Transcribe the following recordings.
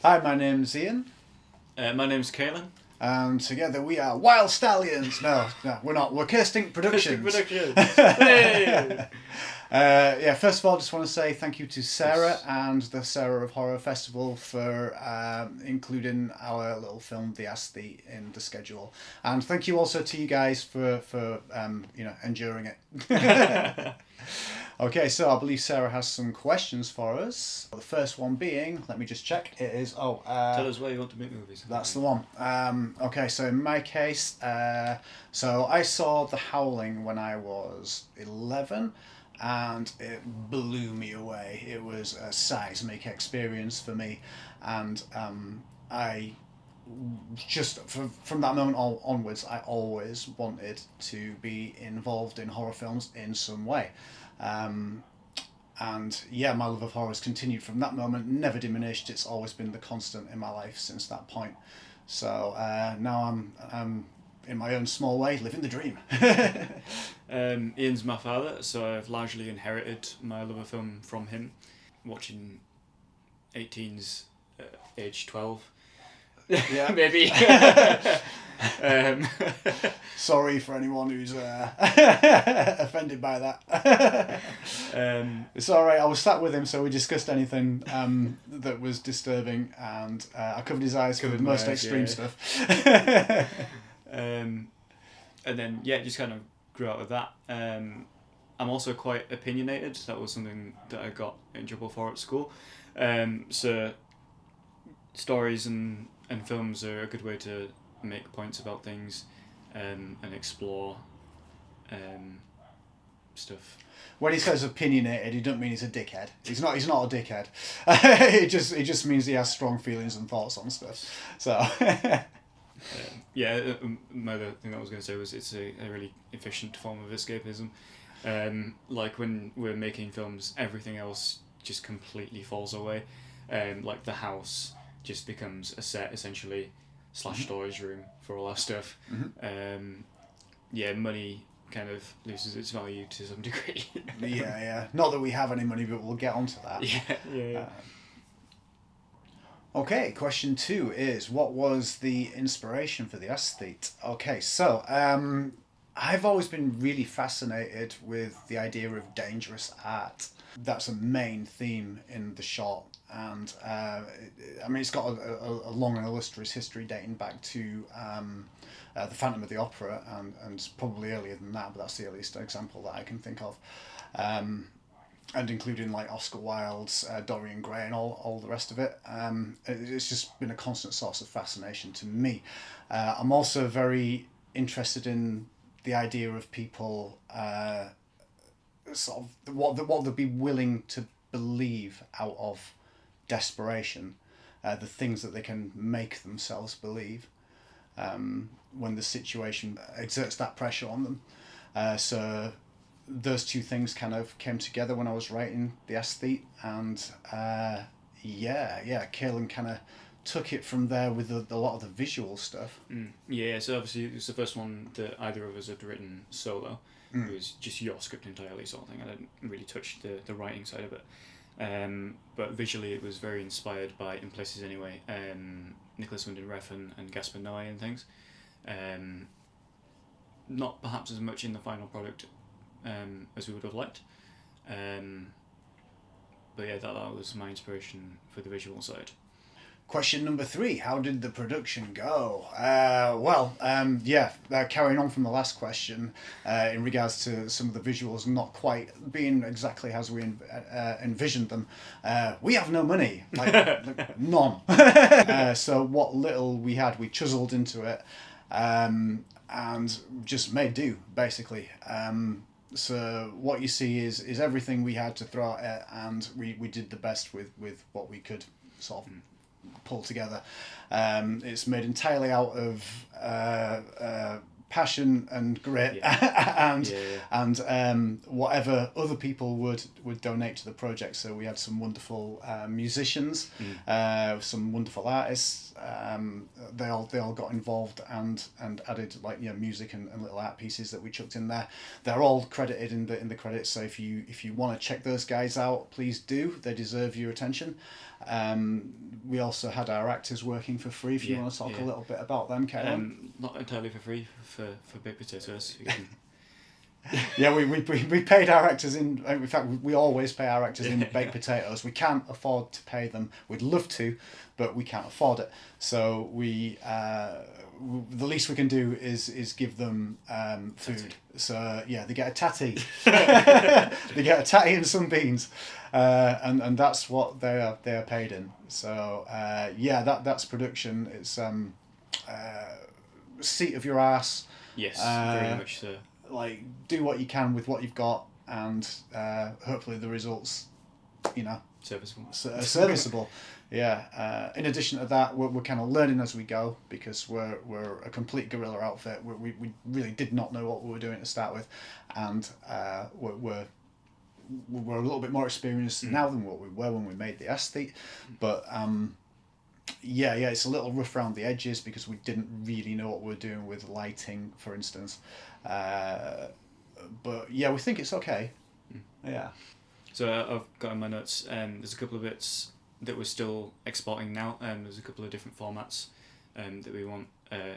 Hi, my name's Ian. My name's Kaylan. And together we are Wild Stallions. No, we're not. We're Kirstink Productions. Hey! First of all, I just want to say thank you to Sarah and the Sarah of Horror Festival for including our little film, The Aesthete, in the schedule. And thank you also to you guys for enduring it. Okay, so I believe Sarah has some questions for us. The first one being, let me just check, it is, Tell us where you want to make movies. That's the one. Okay, so in my case, so I saw The Howling when I was 11, and it blew me away. It was a seismic experience for me, and I just from that moment onwards, I always wanted to be involved in horror films in some way. And yeah, my love of horror has continued from that moment, never diminished. It's always been the constant in my life since that point. So now I'm in my own small way living the dream. Ian's my father, so I've largely inherited my love of film from him. Watching 18s, age 12. Yeah, maybe. Sorry for anyone who's offended by that. It's all right. I was sat with him, so we discussed anything that was disturbing, and I covered his eyes for the most extreme stuff. And then just kind of grew out of that. I'm also quite opinionated. That was something that I got in trouble for at school. So stories and films are a good way to make points about things and explore stuff. When he says opinionated, he doesn't mean he's a dickhead. He's not a dickhead. It just means he has strong feelings and thoughts on stuff. So my other thing that I was going to say was it's a really efficient form of escapism. Like when we're making films, everything else just completely falls away. Like the house just becomes a set essentially / storage room for all our stuff. Money kind of loses its value to some degree. yeah. Not that we have any money, but we'll get onto that. Yeah. Okay, question 2 is, what was the inspiration for the Aesthete? Okay, so I've always been really fascinated with the idea of dangerous art. That's a main theme in the short, and it's got a long and illustrious history dating back to the Phantom of the Opera, and probably earlier than that, but that's the earliest example that I can think of. And including like Oscar Wilde's Dorian Gray and all the rest of it. It's just been a constant source of fascination to me. I'm also very interested in the idea of people sort of what they'd be willing to believe out of desperation, the things that they can make themselves believe when the situation exerts that pressure on them. So those two things kind of came together when I was writing The Aesthete, and Kaylan kind of took it from there with a lot of the visual stuff. Yeah, so obviously it was the first one that either of us had written solo. It was just your script entirely sort of thing. I didn't really touch the writing side of it. But visually it was very inspired by, in places anyway, Nicholas Winding Refn and Gaspar Noé and things. Not perhaps as much in the final product as we would have liked. But yeah, that was my inspiration for the visual side. Question number 3, how did the production go? Carrying on from the last question, in regards to some of the visuals not quite being exactly as we envisioned them, we have no money, like none. So what little we had, we chiseled into it, and just made do, basically. So what you see is everything we had to throw at it, and we did the best with what we could sort of pull together. It's made entirely out of passion and grit and whatever other people would donate to the project. So we had some wonderful musicians, some wonderful artists. They all got involved and added like music and little art pieces that we chucked in there. They're all credited in the credits. So if you want to check those guys out, please do. They deserve your attention. We also had our actors working for free. If you want to talk a little bit about them, Kaylan. Not entirely for free for baked potatoes. Yeah, we paid our actors in fact, we always pay our actors in baked potatoes. We can't afford to pay them. We'd love to, but we can't afford it. So the least we can do is give them food. So yeah, they get a tatty. They get a tatty and some beans, and that's what they are paid in. So that's production. It's seat of your ass. Yes, very much so. Like, do what you can with what you've got, and hopefully the results, serviceable. Yeah. In addition to that, we're kind of learning as we go, because we're a complete guerrilla outfit. We really did not know what we were doing to start with, and we're a little bit more experienced now than what we were when we made the Aesthete, but it's a little rough around the edges because we didn't really know what we were doing with lighting, for instance. But yeah, we think it's okay. Yeah. So I've got in my notes, there's a couple of bits that we're still exporting now. There's a couple of different formats that we want.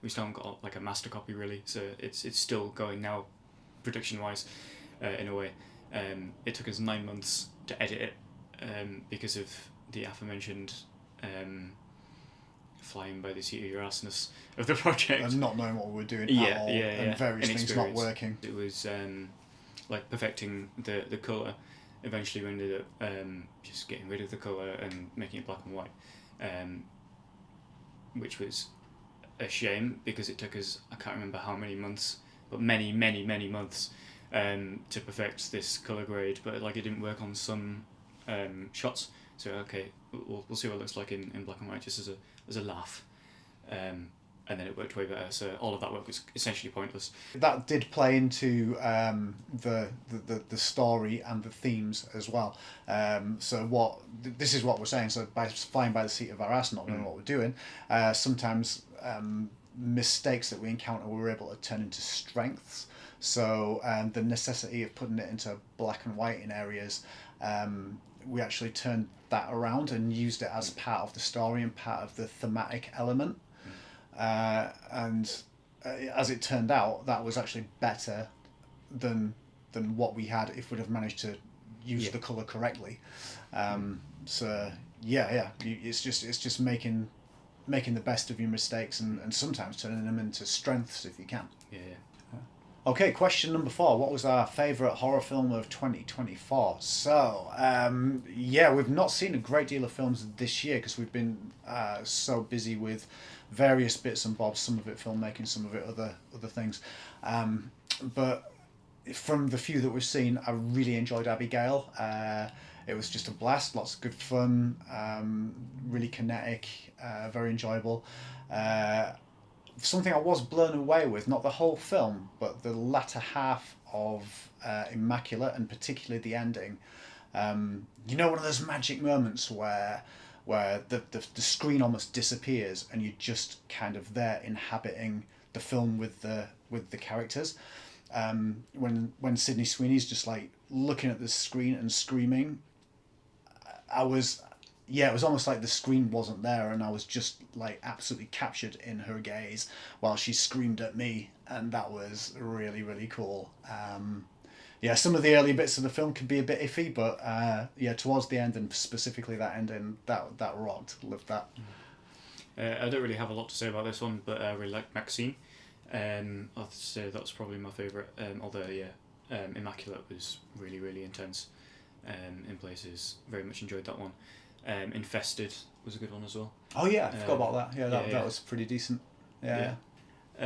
We still haven't got like a master copy really, so it's still going now, production wise, in a way. It took us 9 months to edit it because of the aforementioned flying by the seat of your arseness of the project. And not knowing what we were doing at all, and various things not working. It was like perfecting the colour. Eventually we ended up just getting rid of the colour and making it black and white, which was a shame because it took us, I can't remember how many months, but many months to perfect this colour grade, but like it didn't work on some shots. So okay, we'll see what it looks like in black and white, just as a laugh, and then it worked way better. So all of that work was essentially pointless. That did play into the story and the themes as well. So this is what we're saying. So by flying by the seat of our ass, not knowing what we're doing, sometimes mistakes that we encounter we're able to turn into strengths. So the necessity of putting it into black and white in areas, we actually turned that around and used it as part of the story and part of the thematic element. And as it turned out, that was actually better than what we had if we'd have managed to use the colour correctly. So it's just making the best of your mistakes and sometimes turning them into strengths if you can. Okay, question number 4. What was our favourite horror film of 2024? So, we've not seen a great deal of films this year because we've been so busy with various bits and bobs, some of it filmmaking, some of it other things. But from the few that we've seen, I really enjoyed Abigail. It was just a blast, lots of good fun, really kinetic, very enjoyable. Something I was blown away with, not the whole film, but the latter half of Immaculate, and particularly the ending. One of those magic moments where the screen almost disappears and you're just kind of there inhabiting the film with the characters. When Sydney Sweeney's just like looking at the screen and screaming, it was almost like the screen wasn't there and I was just like absolutely captured in her gaze while she screamed at me, and that was really, really cool. Some of the early bits of the film could be a bit iffy, but towards the end, and specifically that ending, that rocked. Loved that. I don't really have a lot to say about this one, but I really liked Maxine. I'd say that's probably my favourite, although Immaculate was really, really intense in places. Very much enjoyed that one. Infested was a good one as well. Oh yeah, I forgot about that. That was pretty decent.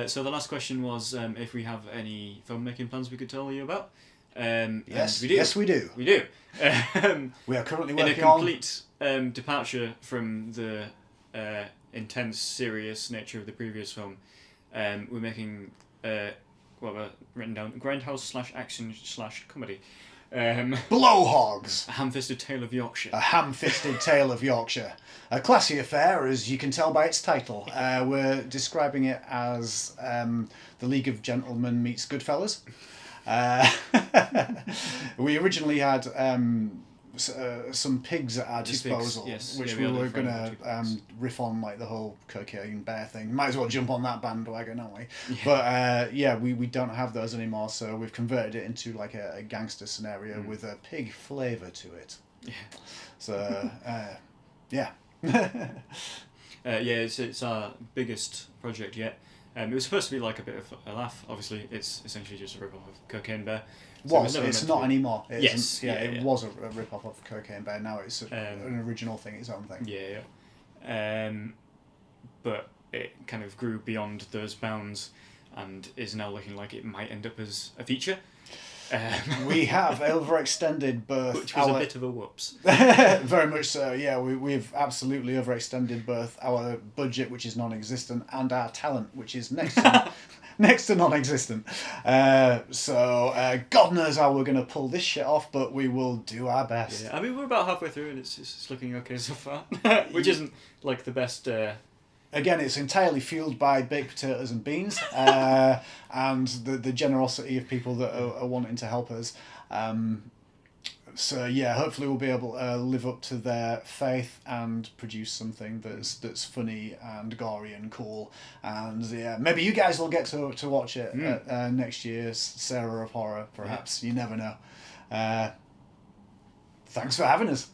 So the last question was if we have any filmmaking plans we could tell you about. Yes, we do. Yes, we do. We do. We are currently working in a complete departure from the intense, serious nature of the previous film. We're making written down, grindhouse/action/comedy. Blowhogs. A ham-fisted tale of Yorkshire. A ham-fisted tale of Yorkshire. A classy affair, as you can tell by its title. We're describing it as The League of Gentlemen meets Goodfellas. We originally had some pigs at our disposal, which we were going to riff on, like the whole cocaine bear thing. Might as well jump on that bandwagon, aren't we? Yeah. But we don't have those anymore, so we've converted it into like a gangster scenario with a pig flavour to it. Yeah. So, yeah. It's our biggest project yet. It was supposed to be like a bit of a laugh. Obviously, it's essentially just a rip-off of Cocaine Bear. So it's not anymore. It was a rip-off of Cocaine Bear. Now it's an original thing, its own thing. But it kind of grew beyond those bounds and is now looking like it might end up as a feature. We have overextended both. Which was a bit of a whoops. Very much so, yeah. We've absolutely overextended both our budget, which is non-existent, and our talent, which is next to non-existent. So God knows how we're going to pull this shit off, but we will do our best. Yeah, I mean, we're about halfway through and it's looking okay so far. Which isn't like the best... Again, it's entirely fueled by baked potatoes and beans, and the generosity of people that are wanting to help us. So yeah, hopefully we'll be able to live up to their faith and produce something that's funny and gory and cool. And yeah, maybe you guys will get to watch it at next year's Sarah of Horror, perhaps. Yeah. You never know. Thanks for having us.